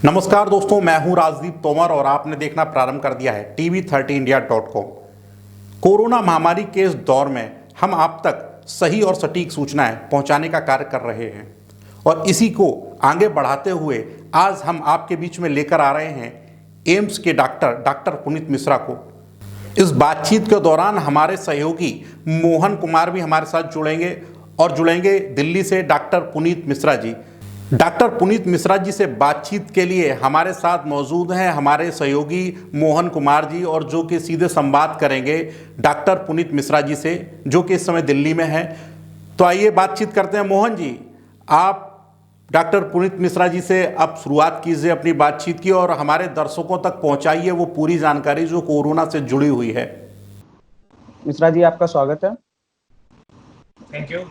नमस्कार दोस्तों, मैं हूं राजदीप तोमर और आपने देखना प्रारंभ कर दिया है TV30India.com। कोरोना महामारी के इस दौर में हम आप तक सही और सटीक सूचनाएं पहुंचाने का कार्य कर रहे हैं और इसी को आगे बढ़ाते हुए आज हम आपके बीच में लेकर आ रहे हैं एम्स के डॉक्टर पुनीत मिश्रा को। इस बातचीत के दौरान हमारे सहयोगी मोहन कुमार भी हमारे साथ जुड़ेंगे दिल्ली से डॉक्टर पुनीत मिश्रा जी। डॉक्टर पुनीत मिश्रा जी से बातचीत के लिए हमारे साथ मौजूद हैं हमारे सहयोगी मोहन कुमार जी, और जो कि सीधे संवाद करेंगे डॉक्टर पुनीत मिश्रा जी से, जो कि इस समय दिल्ली में हैं। तो आइए बातचीत करते हैं। मोहन जी, आप डॉक्टर पुनीत मिश्रा जी से अब शुरुआत कीजिए अपनी बातचीत की और हमारे दर्शकों तक पहुंचाइए वो पूरी जानकारी जो कोरोना से जुड़ी हुई है। मिश्रा जी, आपका स्वागत है। Thank you.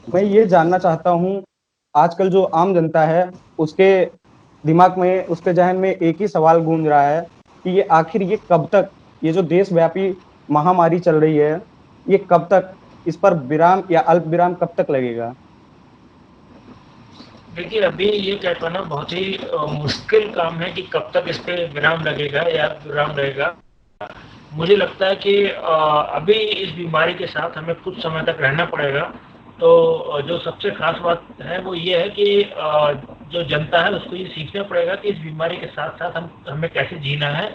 मैं ये जानना चाहता हूँ, आजकल जो आम जनता है उसके दिमाग में, उसके जहन में एक ही सवाल गूंज रहा है कि ये आखिर ये कब तक, ये जो देशव्यापी महामारी चल रही है, ये कब तक, इस पर विराम या अल्प विराम कब तक लगेगा? देखिए, अभी ये कह पाना बहुत ही मुश्किल काम है कि कब तक इस पे विराम लगेगा या विराम रहेगा। मुझे लगता है कि अभी इस बीमारी के साथ हमें कुछ समय तक रहना पड़ेगा। तो जो सबसे खास बात है वो ये है कि जो जनता है उसको ये सीखना पड़ेगा कि इस बीमारी के साथ साथ हमें कैसे जीना है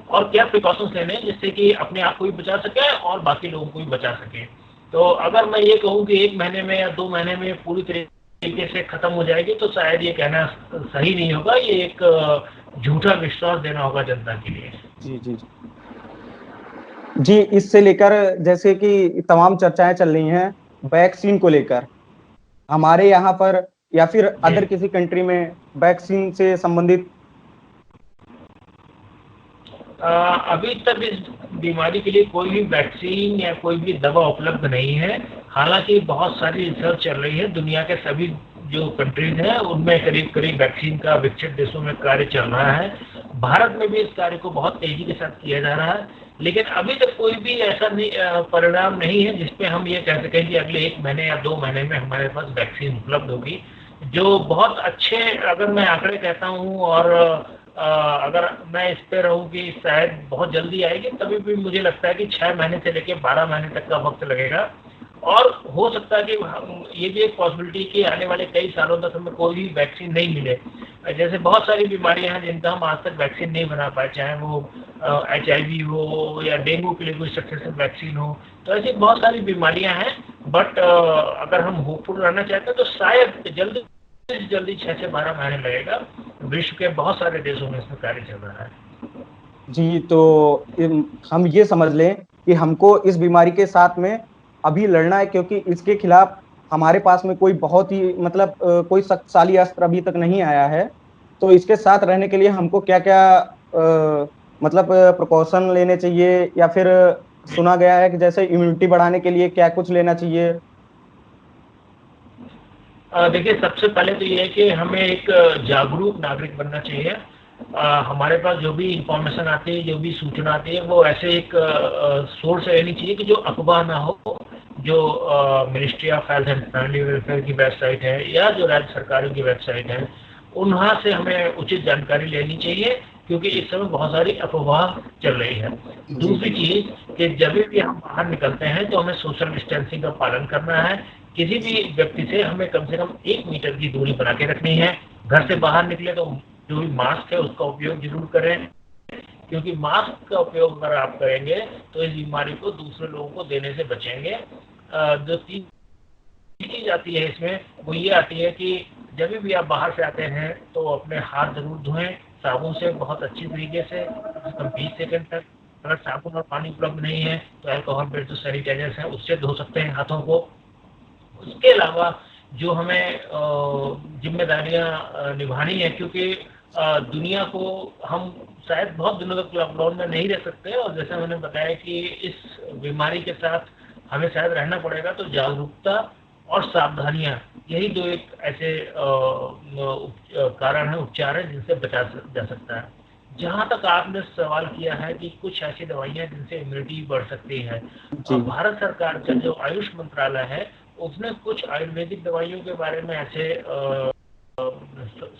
और क्या प्रिकॉशंस लेने हैं जिससे कि अपने आप को भी बचा सके और बाकी लोगों को भी बचा सके। तो अगर मैं ये कहूँ कि 1 महीने में या 2 महीने में पूरी तरीके से खत्म हो जाएगी तो शायद ये कहना सही नहीं होगा। ये एक झूठा विश्वास देना होगा जनता के लिए। जी जी जी, इससे लेकर जैसे कि तमाम चर्चाएं चल रही हैं वैक्सीन को लेकर, हमारे यहाँ पर या फिर अदर किसी कंट्री में वैक्सीन से संबंधित अभी तक इस बीमारी के लिए कोई भी वैक्सीन या कोई भी दवा उपलब्ध नहीं है। हालांकि बहुत सारी रिसर्च चल रही है। दुनिया के सभी जो कंट्रीज हैं उनमें करीब करीब वैक्सीन का विकसित देशों में कार्य चल रहा है। भारत में भी इस कार्य को बहुत तेजी के साथ किया जा रहा है, लेकिन अभी तक कोई भी ऐसा परिणाम नहीं है जिसपे हम ये कह सकें कि अगले 1 महीने या 2 महीने में हमारे पास वैक्सीन उपलब्ध होगी। जो बहुत अच्छे, अगर मैं आंकड़े कहता हूँ और अगर मैं इस पे रहूँ कि शायद बहुत जल्दी आएगी, तभी भी मुझे लगता है कि 6 महीने से लेकर 12 महीने तक का वक्त लगेगा। और हो सकता है कि ये भी एक पॉसिबिलिटी कि आने वाले कई सालों तक हमें कोई भी वैक्सीन नहीं मिले। जैसे बहुत सारी बीमारियां हैं जिनका हम आज तक वैक्सीन नहीं बना पाए, चाहे वो HIV हो या डेंगू के लिए कोई सक्सेसफुल वैक्सीन हो। तो ऐसी बहुत सारी बीमारियां हैं, बट अगर हम होपफुल रहना चाहते हैं तो शायद जल्दी से जल्दी 6 से 12 महीने लगेगा। विश्व के बहुत सारे देशों में इसमें कार्य चल रहा है। जी, तो हम ये समझ लें कि हमको इस बीमारी के साथ में अभी लड़ना है, क्योंकि इसके खिलाफ हमारे पास में कोई बहुत ही मतलब कोई शक्तिशाली अस्त्र अभी तक नहीं आया है। तो इसके साथ रहने के लिए हमको क्या क्या मतलब प्रिकॉशन लेने चाहिए, या फिर सुना गया है कि जैसे इम्यूनिटी बढ़ाने के लिए क्या कुछ लेना चाहिए? देखिए, सबसे पहले तो ये है कि हमें एक जागरूक नागरिक बनना चाहिए। हमारे पास जो भी इंफॉर्मेशन आती है, जो भी सूचना आती है, वो ऐसे एक सोर्स से लेनी चाहिए कि जो अफवाह ना हो। जो ministry of health and family welfare की वेबसाइट है या जो राज्य सरकारों की वेबसाइट है, उन्हां से हमें उचित जानकारी लेनी चाहिए, क्योंकि इस समय बहुत सारी अफवाह चल रही है। दूसरी चीज कि जब भी हम बाहर निकलते हैं तो हमें सोशल डिस्टेंसिंग का पालन करना है। किसी भी व्यक्ति से हमें कम 1 मीटर की दूरी बना के रखनी है। घर से बाहर निकले तो जो भी मास्क है उसका उपयोग जरूर करें, क्योंकि मास्क का उपयोग अगर आप करेंगे तो इस बीमारी को दूसरे लोगों को देने से बचेंगे। जो तीसरी चीज आती है इसमें, वो ये आती है कि जब भी आप बाहर से आते हैं तो अपने हाथ जरूर धोएं साबुन से, बहुत अच्छी तरीके से, 20 सेकंड तक। अगर साबुन और पानी उपलब्ध नहीं है तो अल्कोहल बेस्ड जो सैनिटाइजर्स है उससे धो सकते हैं हाथों को। उसके अलावा जो हमें जिम्मेदारियां निभानी है, क्योंकि दुनिया को हम शायद बहुत दिनों तक लॉकडाउन में नहीं रह सकते, और जैसे मैंने बताया कि इस बीमारी के साथ हमें शायद रहना पड़ेगा। तो जागरूकता और सावधानियां, यही दो एक ऐसे कारण है, उपचार है जिनसे बचा जा सकता है। जहाँ तक आपने सवाल किया है कि कुछ ऐसी दवाइयाँ जिनसे इम्यूनिटी बढ़ सकती है, भारत सरकार का जो आयुष मंत्रालय है उसने कुछ आयुर्वेदिक दवाइयों के बारे में ऐसे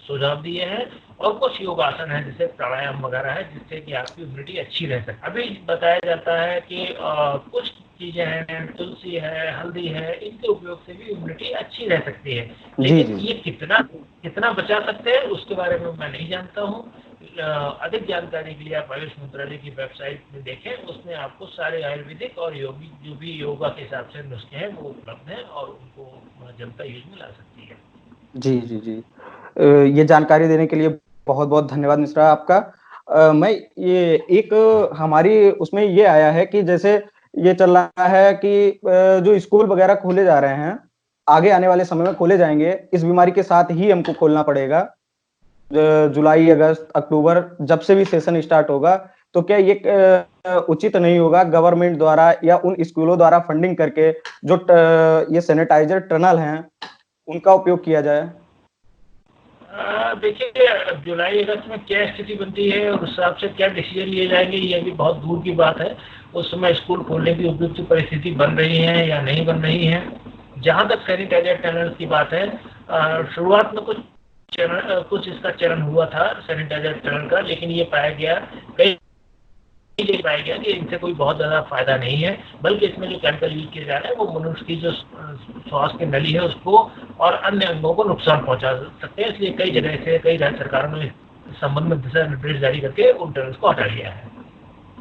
सुझाव दिए हैं और कुछ योगासन है जैसे प्राणायाम वगैरह है जिससे कि आपकी इम्यूनिटी अच्छी रह सके। अभी बताया जाता है कि कुछ चीजें हैं, तुलसी है, हल्दी है, इनके उपयोग से भी इम्यूनिटी अच्छी रह सकती है, लेकिन ये कितना बचा सकते हैं उसके बारे में मैं नहीं जानता हूँ। अधिक जानकारी के लिए आप आयुष मंत्रालय की वेबसाइट में देखें, उसमें आपको सारे आयुर्वेदिक और योगी जो भी योगा के हिसाब से नुस्खे हैं वो उपलब्ध हैं और उनको जनता यूज में ला सकती है। जी, जी, जी। ये जानकारी देने के लिए बहुत-बहुत धन्यवाद मिश्रा आपका। मैं ये एक हमारी उसमें ये आया है कि जैसे ये चल रहा है कि जो स्कूल वगैरह खोले जा रहे हैं, आगे आने वाले समय में खोले जाएँगे, इस बीमारी के साथ ही हमको खोलना पड़ेगा। जुलाई, अगस्त, अक्टूबर जब से भी सेशन स्टार्ट होगा, तो क्या ये उचित नहीं होगा गवर्नमेंट द्वारा या उन स्कूलों द्वारा फंडिंग करके जो ये सैनिटाइज़र टनल हैं, उनका उपयोग किया जाए? देखिए जुलाई अगस्त में क्या स्थिति बनती है और उस हिसाब से क्या डिसीजन लिए जाएंगे ये भी बहुत दूर की बात है। उस समय स्कूल खोलने की उपयुक्त परिस्थिति बन रही है या नहीं बन रही है। जहाँ तक सैनिटाइजर टनल की बात है, शुरुआत में कुछ इसका चलन हुआ था सैनिटाइजर टनल का, लेकिन ये पाया गया कि इनसे कोई बहुत ज़्यादा फायदा नहीं है, बल्कि इसमें जो केमिकल यूज किए जा रहे हैं वो मनुष्य की जो श्वास की नली है उसको और अन्य अंगों को नुकसान पहुंचा सकते हैं। इसलिए कई जगह से कई राज्य सरकारों ने इस संबंध में दिशा निर्देश जारी करके उन टनल्स को हटा लिया है।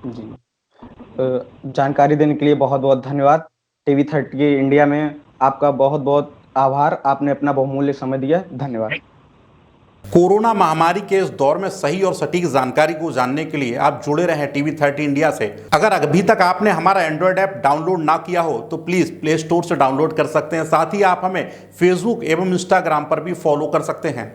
जी। जानकारी देने के लिए बहुत-बहुत धन्यवाद। टीवी 30 इंडिया में आपका बहुत-बहुत आभार। आपने अपना बहुमूल्य समय दिया। धन्यवाद। कोरोना महामारी के इस दौर में सही और सटीक जानकारी को जानने के लिए आप जुड़े रहें टीवी 30 इंडिया से। अगर अभी तक आपने हमारा एंड्रॉयड ऐप डाउनलोड ना किया हो तो प्लीज़ प्ले स्टोर से डाउनलोड कर सकते हैं। साथ ही आप हमें फेसबुक एवं इंस्टाग्राम पर भी फॉलो कर सकते हैं।